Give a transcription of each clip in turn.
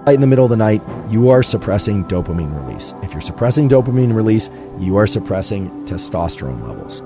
In the middle of the night, you are suppressing dopamine release. If you're suppressing dopamine release, you are suppressing testosterone levels.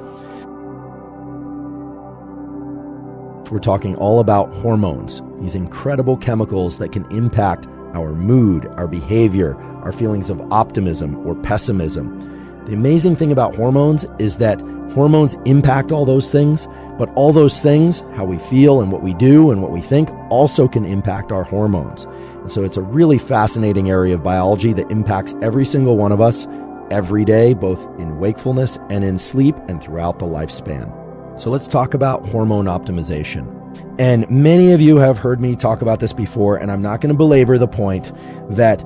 We're talking all about hormones, these incredible chemicals that can impact our mood, our behavior, our feelings of optimism or pessimism. The amazing thing about hormones is that hormones impact all those things, but all those things, how we feel and what we do and what we think, also can impact our hormones. And so it's a really fascinating area of biology that impacts every single one of us every day, both in wakefulness and in sleep and throughout the lifespan. So let's talk about hormone optimization. And many of you have heard me talk about this before, and I'm not going to belabor the point that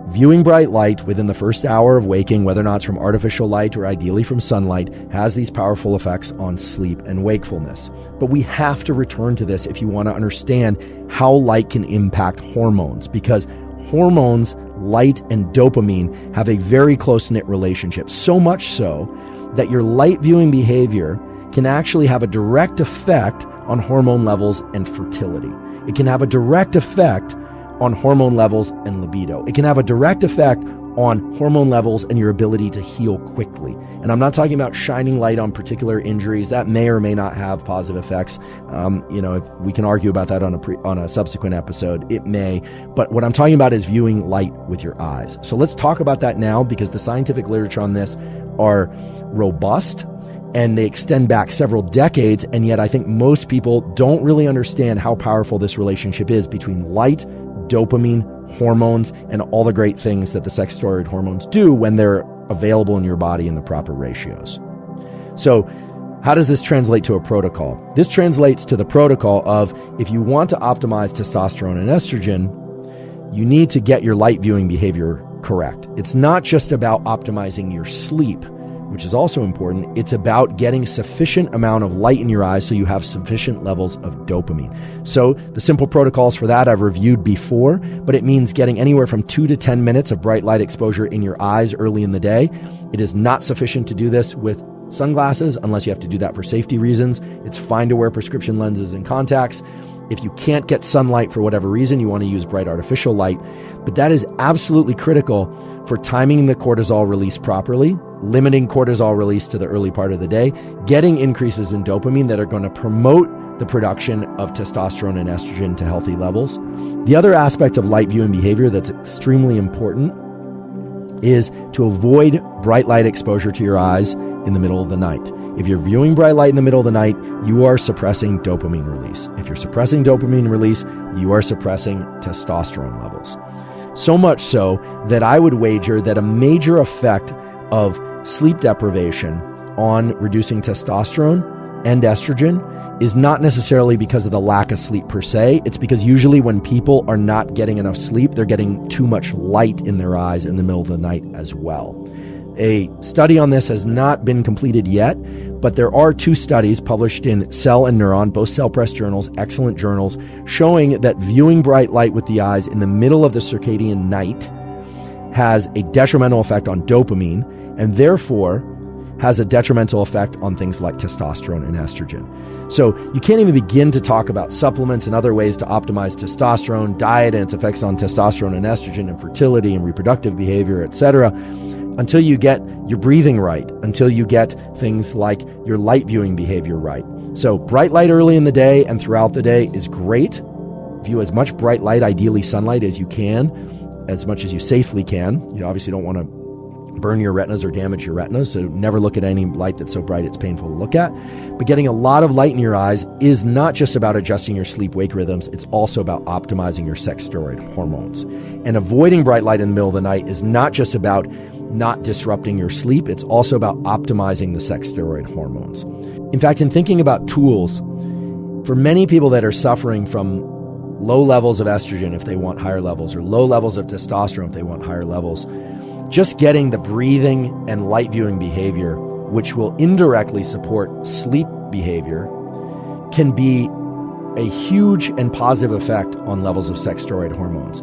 viewing bright light within the first hour of waking, whether or not it's from artificial light or ideally from sunlight, has these powerful effects on sleep and wakefulness. But we have to return to this if you want to understand how light can impact hormones, because hormones, light and dopamine have a very close-knit relationship, so much so that your light viewing behavior can actually have a direct effect on hormone levels and fertility. It can have a direct effect on hormone levels and libido. It can have a direct effect on hormone levels and your ability to heal quickly. And I'm not talking about shining light on particular injuries. That may or may not have positive effects. If we can argue about that on a subsequent episode, it may. But what I'm talking about is viewing light with your eyes. So let's talk about that now, because the scientific literature on this are robust and they extend back several decades. And yet I think most people don't really understand how powerful this relationship is between light, dopamine, hormones, and all the great things that the sex steroid hormones do when they're available in your body in the proper ratios. So how does this translate to a protocol? This translates to the protocol of, if you want to optimize testosterone and estrogen, you need to get your light viewing behavior correct. It's not just about optimizing your sleep, which is also important. It's about getting sufficient amount of light in your eyes so you have sufficient levels of dopamine. So the simple protocols for that I've reviewed before, but it means getting anywhere from 2 to 10 minutes of bright light exposure in your eyes early in the day. It is not sufficient to do this with sunglasses unless you have to do that for safety reasons. It's fine to wear prescription lenses and contacts. If you can't get sunlight for whatever reason, you want to use bright artificial light. But that is absolutely critical for timing the cortisol release properly, limiting cortisol release to the early part of the day, getting increases in dopamine that are going to promote the production of testosterone and estrogen to healthy levels. The other aspect of light viewing behavior that's extremely important is to avoid bright light exposure to your eyes in the middle of the night. If you're viewing bright light in the middle of the night, you are suppressing dopamine release. If you're suppressing dopamine release, you are suppressing testosterone levels. So much so that I would wager that a major effect of sleep deprivation on reducing testosterone and estrogen is not necessarily because of the lack of sleep per se. It's because usually when people are not getting enough sleep, they're getting too much light in their eyes in the middle of the night as well. A study on this has not been completed yet, but there are 2 studies published in Cell and Neuron, both Cell Press journals, excellent journals, showing that viewing bright light with the eyes in the middle of the circadian night has a detrimental effect on dopamine and therefore has a detrimental effect on things like testosterone and estrogen. So you can't even begin to talk about supplements and other ways to optimize testosterone, diet and its effects on testosterone and estrogen and fertility and reproductive behavior, etc., until you get your breathing right, until you get things like your light viewing behavior right. So bright light early in the day and throughout the day is great. View as much bright light, ideally sunlight, as you can, as much as you safely can. You obviously don't want to burn your retinas or damage your retinas, so never look at any light that's so bright it's painful to look at. But getting a lot of light in your eyes is not just about adjusting your sleep-wake rhythms, it's also about optimizing your sex steroid hormones. And avoiding bright light in the middle of the night is not just about not disrupting your sleep, it's also about optimizing the sex steroid hormones. In fact, in thinking about tools, for many people that are suffering from low levels of estrogen if they want higher levels, or low levels of testosterone if they want higher levels, just getting the breathing and light viewing behavior, which will indirectly support sleep behavior, can be a huge and positive effect on levels of sex steroid hormones.